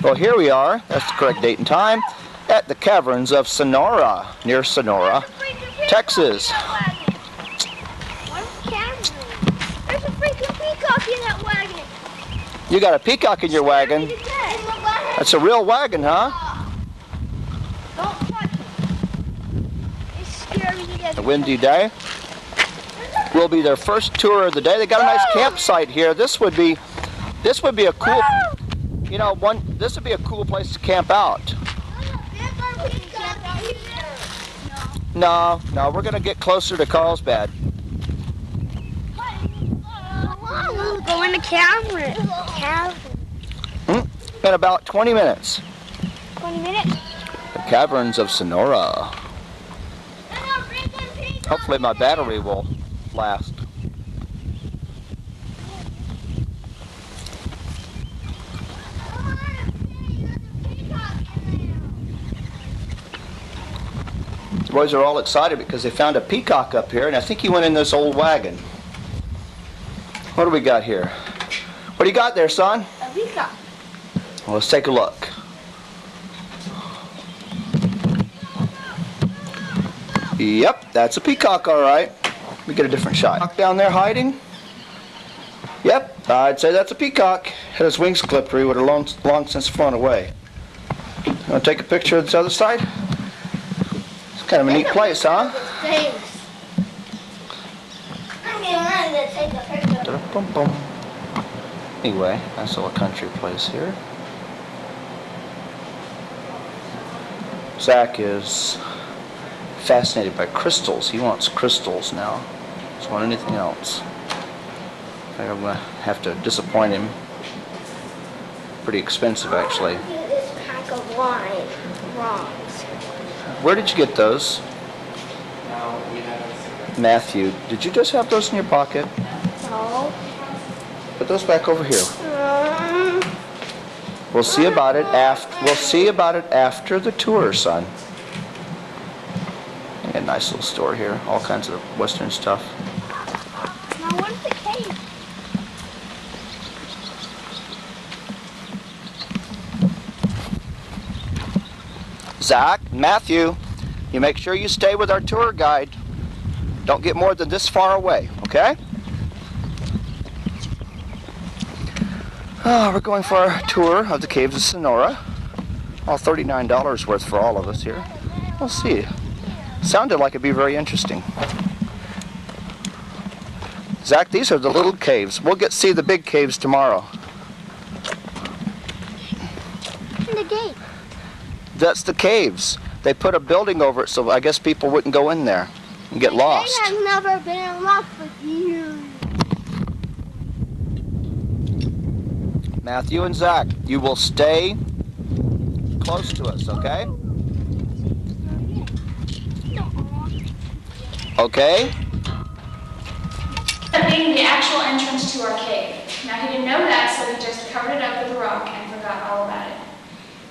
Well, here we are, that's the correct date and time, at the Caverns of Sonora, near Sonora, Texas. There's a freaking peacock in that wagon. You got a peacock in your wagon? That's a real wagon, huh? Don't touch it. It's scary to death. A windy day. Will be their first tour of the day. They got a nice campsite here. This would be a cool, you know, this would be a cool place to camp out. No, we're gonna get closer to Carlsbad. Go in the cavern. In about 20 minutes. 20 minutes? The Caverns of Sonora. Hopefully my battery will last. The boys are all excited because they found a peacock up here, and I think he went in this old wagon. What do we got here? What do you got there, son? A peacock. Well, let's take a look. Yep, that's a peacock, all right. Let me get a different shot. Down there hiding? Yep, I'd say that's a peacock. Had his wings clipped or he would have long since flown away. You want to take a picture of this other side? It's kind of a neat place, huh? Anyway, nice little country place here. Zach is fascinated by crystals. He wants crystals now. Doesn't want anything else. I think I'm going to have to disappoint him. Pretty expensive, actually. This pack of wine. Rocks. Where did you get those? Matthew, did you just have those in your pocket? No. Put those back over here. We'll see about it after the tour, son. A nice little store here, all kinds of Western stuff. Now where's the cave? Zach, Matthew, you make sure you stay with our tour guide. Don't get more than this far away, okay? We're going for our tour of the Caves of Sonora. All $39 worth for all of us here. We'll see. Sounded like it'd be very interesting. Zach, these are the little caves. We'll see the big caves tomorrow. In the gate. That's the caves. They put a building over it so I guess people wouldn't go in there and get lost. The gate has never been unlocked for years. Matthew and Zach, you will stay close to us, okay? Okay? Being the actual entrance to our cave. Now he didn't know that, so he just covered it up with a rock and forgot all about it.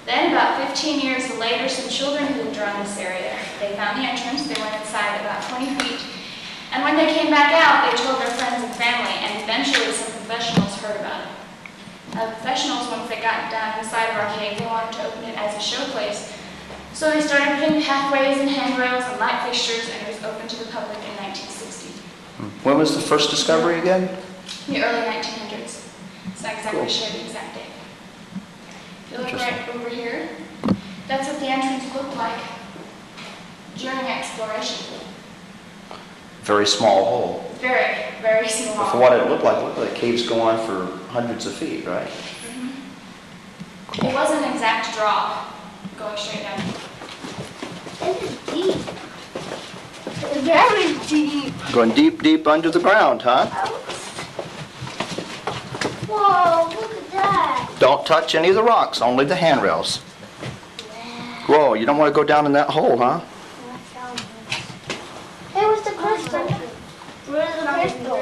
Then about 15 years later, some children who lived around this area, they found the entrance, they went inside about 20 feet, and when they came back out, they told their friends and family, and eventually some professionals heard about it. Professionals, once they got down inside of our cave, they wanted to open it as a showplace. So they started putting pathways and handrails and light fixtures, and it was open to the public in 1960. When was the first discovery again? In the early 1900s. It's not exactly sure the exact date. If you look right over here, that's what the entrance looked like during exploration. Very small hole. Very, very small. But for what it looked like caves go on for hundreds of feet, right? Mm-hmm. Cool. It wasn't an exact drop going straight down. This is deep. It's very deep. Going deep, deep under the ground, huh? Whoa, look at that. Don't touch any of the rocks, only the handrails. Whoa, you don't want to go down in that hole, huh? Hey, what's the crystal? Where's the crystal?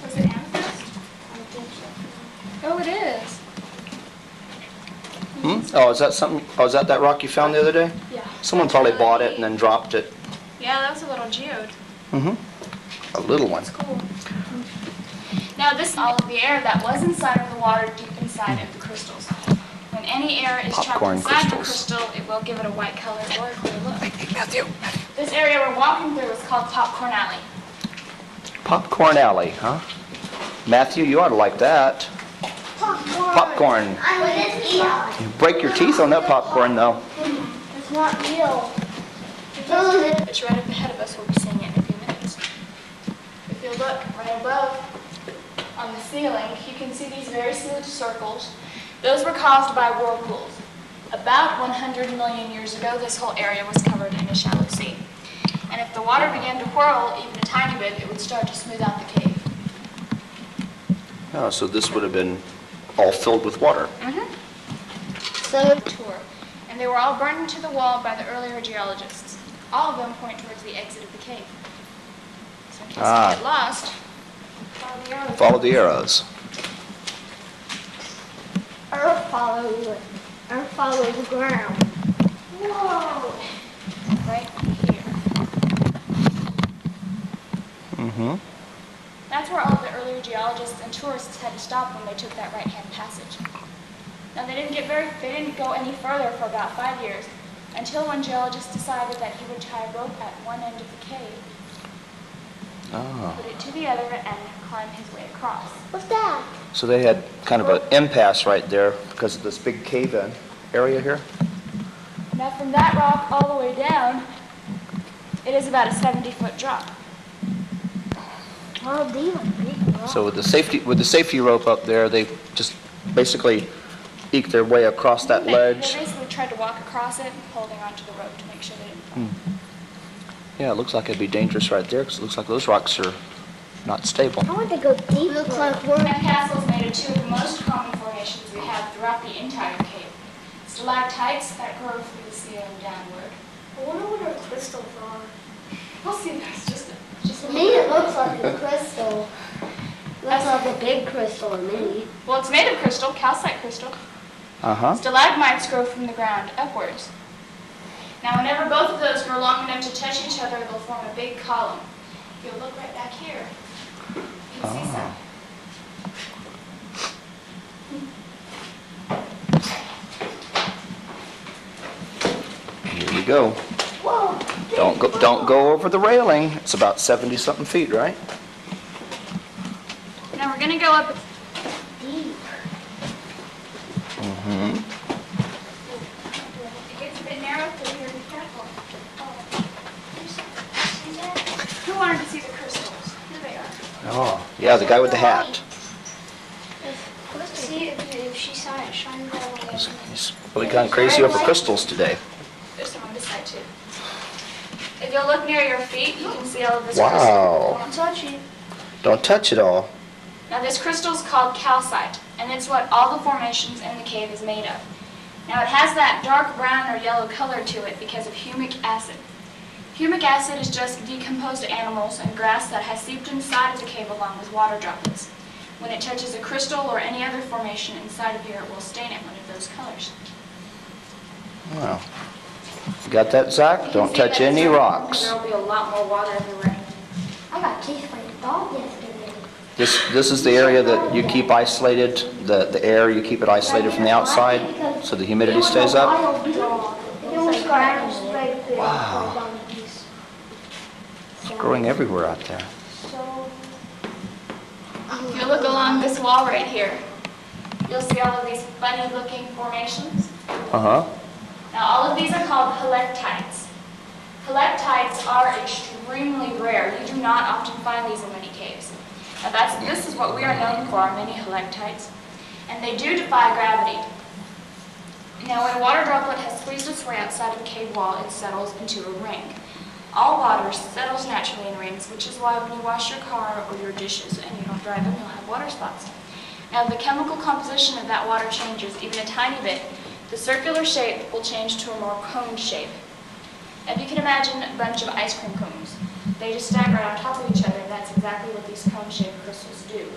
Was it amethyst? Oh, it is. Oh, is that something? Oh, is that rock you found the other day? Yeah. Someone probably bought it and then dropped it. Yeah, that was a little geode. A little one. That's cool. Now this is all of the air that was inside of the water deep inside of the crystals. When any air is trapped Popcorn inside the crystals. crystal, it will give it a white color or a clear look. Hey, Matthew. This area we're walking through is called Popcorn Alley. Popcorn Alley, huh? Matthew, you ought to like that. Popcorn. What is it? You break your teeth on that popcorn, though. It's not real. It's right up ahead of us. We'll be seeing it in a few minutes. If you look right above on the ceiling, you can see these very smooth circles. Those were caused by whirlpools. About 100 million years ago, this whole area was covered in a shallow sea. And if the water began to whirl even a tiny bit, it would start to smooth out the cave. Oh, so this would have been all filled with water. So tour. And they were all burned into the wall by the earlier geologists. All of them point towards the exit of the cave. So in case you get lost, follow the arrows. Follow the arrows. Earth follows the ground. Whoa! Right here. Mm-hmm. That's where all the earlier geologists and tourists had to stop when they took that right-hand passage. Now they didn't go any further for about 5 years, until one geologist decided that he would tie a rope at one end of the cave, put it to the other, and climb his way across. What's that? So they had kind of an impasse right there because of this big cave-in area here. Now from that rock all the way down, it is about a 70-foot drop. Oh, these are big rocks. So with the safety rope up there, they just basically eke their way across that They ledge. basically tried to walk across it, holding onto the rope to make sure they didn't fall. Yeah, it looks like it'd be dangerous right there because it looks like those rocks are not stable. I want to go deep. Looks like we're... That castle is made of two of the most common formations we have throughout the entire cave. Stalactites that grow through the ceiling downward. I wonder what our crystals are. We'll see, that's just To me, it looks like a crystal. Looks like a big crystal to me. well, it's made of crystal, calcite crystal. Uh-huh. Stalagmites grow from the ground upwards. Now, whenever both of those grow long enough to touch each other, they'll form a big column. If you'll look right back here, you can see some. Here we go. Whoa! Don't go over the railing. It's about 70-something feet, right? Now we're going to go up. Deep. Mm-hmm. It gets a bit narrow through here. Be careful. See that? Who wanted to see the crystals? Here they are. Oh, yeah, the guy with the hat. See if she saw it shine all the way. He's really gone crazy over crystals today. There's some on this side too. If you'll look near your feet, you can see all of this Wow. crystal. Don't touch it. Don't touch it all. Now this crystal is called calcite, and it's what all the formations in the cave is made of. Now it has that dark brown or yellow color to it because of humic acid. Humic acid is just decomposed animals and grass that has seeped inside of the cave along with water droplets. When it touches a crystal or any other formation inside of here, it will stain it one of those colors. Wow. You got that, Zach? You can Don't see touch that any there rocks. will be a lot more water everywhere. I got chased by a dog yesterday. This is the area that you keep isolated, the air, you keep it isolated from the outside so the humidity stays up? Wow. It's growing everywhere out there. If you look along this wall right here, you'll see all of these funny looking formations. Uh-huh. Now all of these are called helictites. Helictites are extremely rare. You do not often find these in many caves. Now this is what we are known for, our many helictites. And they do defy gravity. Now when a water droplet has squeezed its way outside of a cave wall, it settles into a ring. All water settles naturally in rings, which is why when you wash your car or your dishes and you don't dry them, you'll have water spots. Now the chemical composition of that water changes even a tiny bit. The circular shape will change to a more cone shape. If you can imagine a bunch of ice cream cones, they just stack right on top of each other, and that's exactly what these cone-shaped crystals do.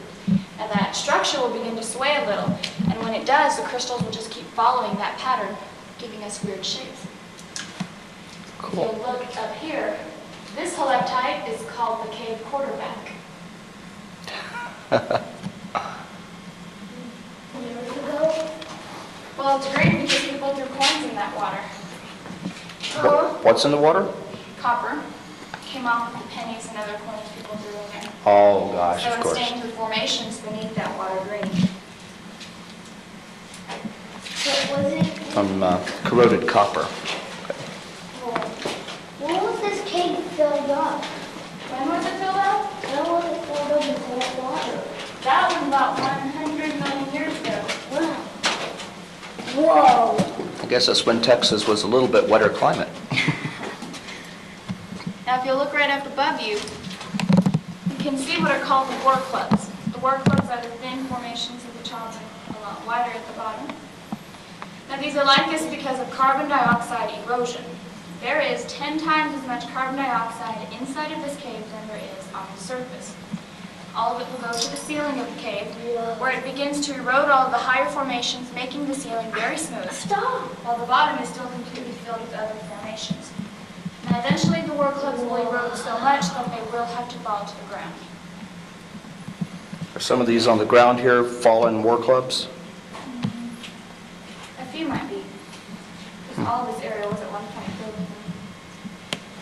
Now that structure will begin to sway a little, and when it does, the crystals will just keep following that pattern, giving us weird shapes. Cool. If you look up here, this helictite is called the cave quarterback. Well, Well, it's great because people threw coins in that water. What's in the water? Copper came off of the pennies and other coins people threw in there. Oh, gosh, So of it course. stained the formations beneath that water green. What was it? From corroded copper. When was this cave filled up? When was it filled up? When was it filled up with hot water? That was about 100 million years ago. Wow. Whoa. I guess that's when Texas was a little bit wetter climate. Now, if you look right up above you, you can see what are called the war clubs. The war clubs are the thin formations of the chalk a lot wider at the bottom. Now, these are like this because of carbon dioxide erosion. There is 10 times as much carbon dioxide inside of this cave than there is on the surface. All of it will go to the ceiling of the cave, where it begins to erode all of the higher formations, making the ceiling very smooth, Stop. while the bottom is still completely filled with other formations. Now, eventually the war clubs will erode so much that they will have to fall to the ground. Are some of these on the ground here fallen war clubs? A few might be, because all of this area was at one point filled with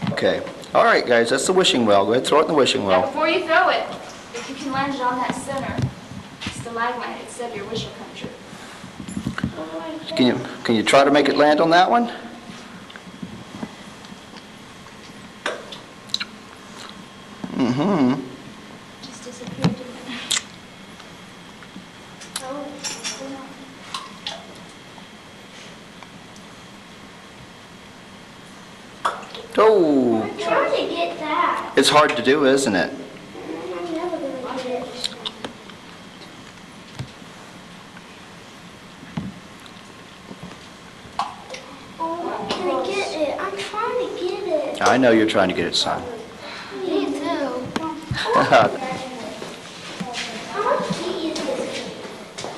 them. Okay. All right, guys, that's the wishing well. Go ahead, throw it in the wishing Now, well. before you throw it, if you can land it on that center stalagmite, it said your wish will come true. Can you try to make it land on that one? Mm-hmm. Just disappeared, didn't it? Oh, I'm trying to get that. it's hard to do, isn't it? I'm never going to get it. Oh, can I get it? I'm trying to get it. I know you're trying to get it, son. Me too. How much feet is this cave?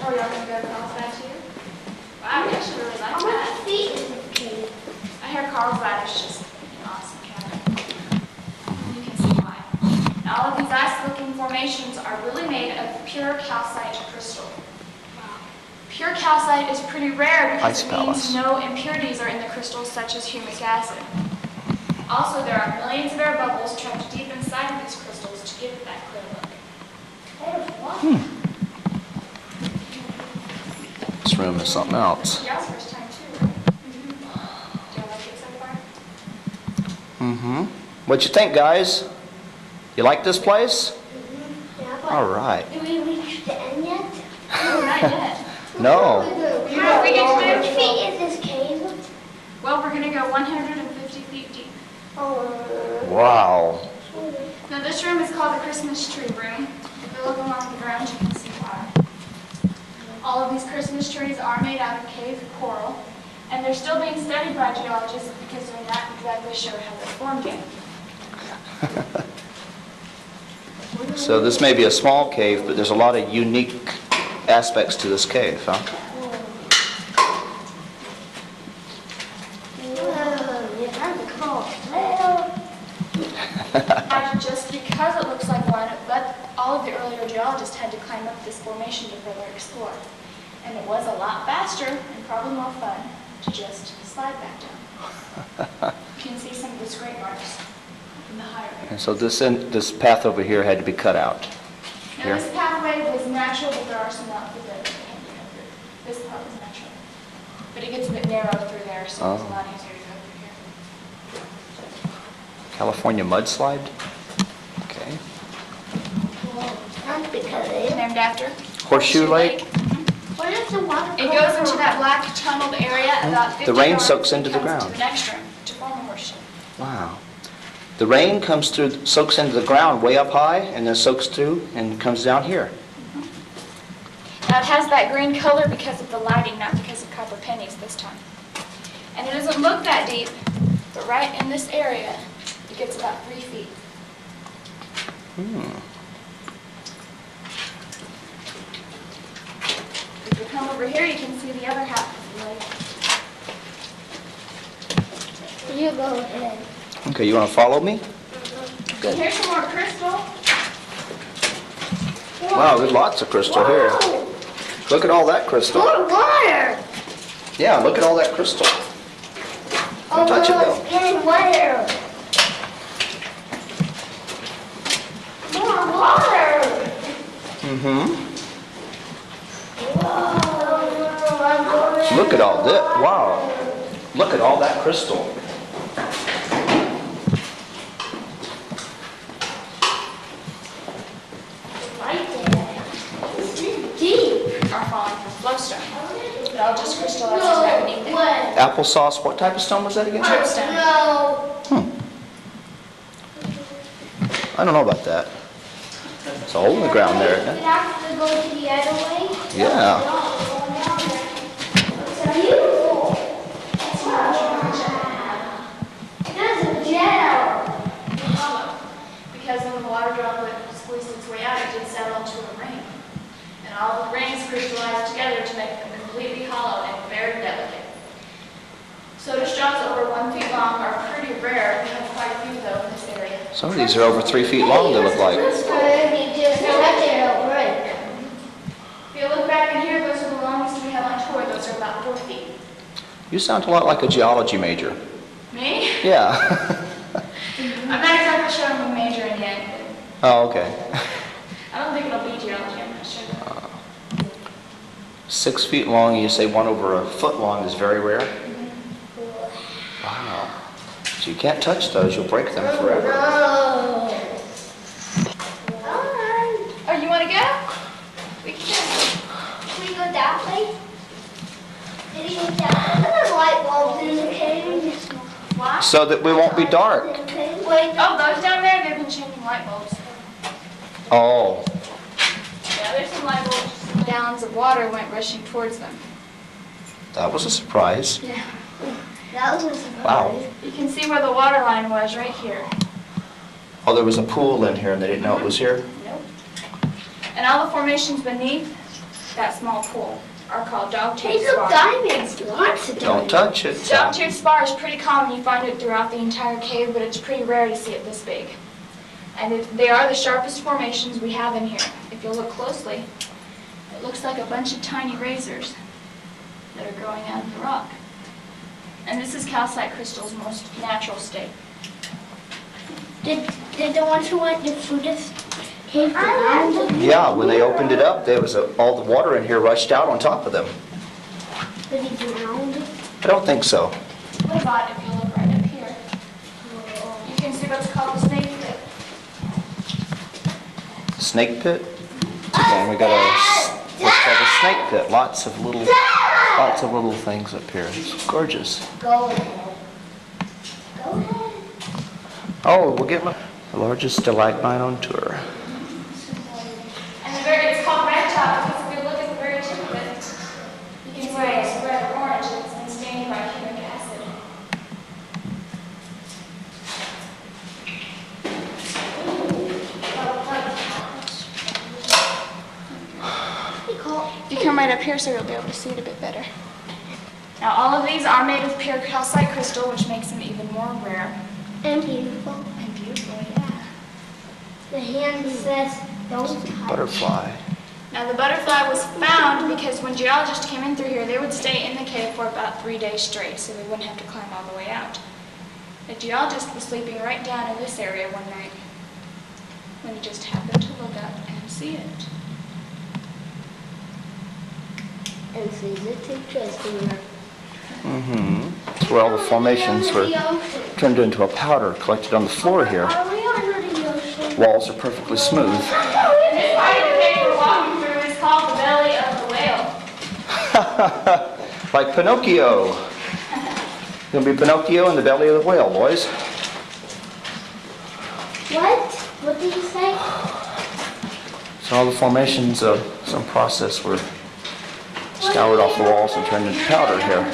Oh, you're going to go across that too? Wow, I actually really like How much that. feet is this cave? I hear Carlsbad is just an awesome cabin. You can see why. Now, all of these ice-looking formations are really made of pure calcite crystal. Pure calcite is pretty rare because Ice it palace. means no impurities are in the crystals such as humic acid. Also, there are millions of air bubbles trapped deep inside of these crystals to give it that clear look. This room is something else. Y'all's first time too, right? Do you like it so far? Mm-hmm. What'd you think, guys? You like this place? Yeah, but All right. do we reach the end yet? No, not yet. No. You know what we get How to much do? feet is this cave? Well, we're going to go 150 feet deep. Oh, Wow. Now, this room is called the Christmas tree room. If you look along the ground, you can see why. All of these Christmas trees are made out of cave coral, and they're still being studied by geologists because they're not exactly sure how they formed yet. So this may be a small cave, but there's a lot of unique aspects to this cave, huh? you have to call. Now, just because it looks like one, but all of the earlier geologists had to climb up this formation to further explore. And it was a lot faster and probably more fun to just slide back down. You can see some of the scrape marks in the higher And areas. so this path over here had to be cut out. Now, Here. this pathway was natural, but there are some rocky beds that can be go through. This part was natural. But it gets a bit narrow through there, so it's a Oh. lot easier to go through here. California mudslide? Okay. That's because it. Named after Horseshoe Lake? What is the water? It goes into that black tunneled area about 50 The rain yards soaks and into the comes ground. to the next room to form a horseshoe. Wow. The rain comes through, soaks into the ground way up high, and then soaks through and comes down here. Now it has that green color because of the lighting, not because of copper pennies this time. And it doesn't look that deep, but right in this area, it gets about 3 feet. If you come over here, you can see the other half of the lake. You go ahead. Okay, you want to follow me? And here's some more crystal. Wow, there's lots of crystal here. Whoa, Look at all that crystal. more water. Yeah, look at all that crystal. Oh, touch it, no, though. it's getting wetter. More water. Mm-hmm. Whoa. Look at all this. Wow. Look at all that crystal. Right there. This is deep. Are falling from flowstone. It all just crystallizes right beneath it. What? Applesauce. What type of stone was that again? Dripstone. No. I don't know about that. It's a hole in the ground there, isn't We it? have to go to the other way. Yeah. It's beautiful. There's a gel. Hollow. Because when the water droplet squeezed its way out, it did settle into a ring. And all the rings crystallized together to make them completely hollow and very delicate. Soda straws over 1 foot long are pretty rare. We have quite a few though in this area. Some of these are over 3 feet long, they look like. Just touch it, it'll break. If you look back in here, those are the longest we have on tour. Those are about 4 feet. You sound a lot like a geology major. Me? Yeah. I'm not exactly sure I'm a major in yet. Oh, okay. I don't think it'll be geology. I'm not sure. 6 feet long, you say 1 over a foot long is very rare? Wow. So you can't touch those, you'll break them forever. No. Oh, you want to go? We can. Can we go that way? Did he go that way? Look at the light bulbs in the cave. Why? So that we won't be dark. Wait, Oh, those down there, they've been changing light bulbs. Oh. Yeah, there's some light bulbs. Gallons of water went rushing towards them. That was a surprise. Yeah. that was a surprise. Wow. You can see where the water line was right here. Oh, there was a pool in here and they didn't know it was here? Nope. And all the formations beneath that small pool are called dog-tooth These are spar. diamonds. Lots of Don't diamonds. touch it. Dog-tooth spar is pretty common. You find it throughout the entire cave, but it's pretty rare to see it this big. And they are the sharpest formations we have in here. If you look closely, it looks like a bunch of tiny razors that are growing out of the rock. And this is calcite crystal's most natural state. Did the ones who went to this cave drown? Yeah, when they opened it up, there was all the water in here rushed out on top of them. Did he drown? I don't think so. What about if you look right up here? You can see what's called the snake pit. Snake pit? Again, we got what's called a snake pit. Lots of little things up here. It's gorgeous. Go ahead. Go ahead. Oh, we'll get the largest stalagmite on tour. And it's called red top because if you look at the very tip of it, you can see it's red or orange and it's been stained by humic acid. If you come right up here, so you'll be able to see it a bit better. Now, all of these are made of pure calcite crystal, which makes them even more rare. And beautiful. And beautiful, yeah. The hand says, don't touch. Butterfly. Now, the butterfly was found because when geologists came in through here, they would stay in the cave for about 3 days straight, so they wouldn't have to climb all the way out. The geologist was sleeping right down in this area one night when he just happened to look up and see it. And sees it interesting. Mm-hmm. That's where all the formations were turned into a powder collected on the floor here. Are we under the ocean? Walls are perfectly smooth. And this part of the cave we're walking through is called the belly of the whale. Like Pinocchio. Gonna be Pinocchio in the belly of the whale, boys. What? What did you say? So all the formations of some process were scoured off the walls and turned into powder here.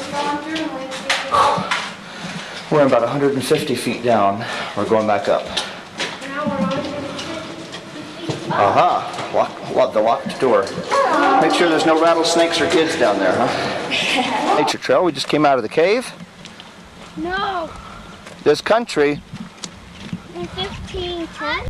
We're about 150 feet down. We're going back up. Now we're on 50 feet. Aha! Lock the locked door. Make sure there's no rattlesnakes or kids down there, huh? Nature trail. We just came out of the cave. No. This country In 1510?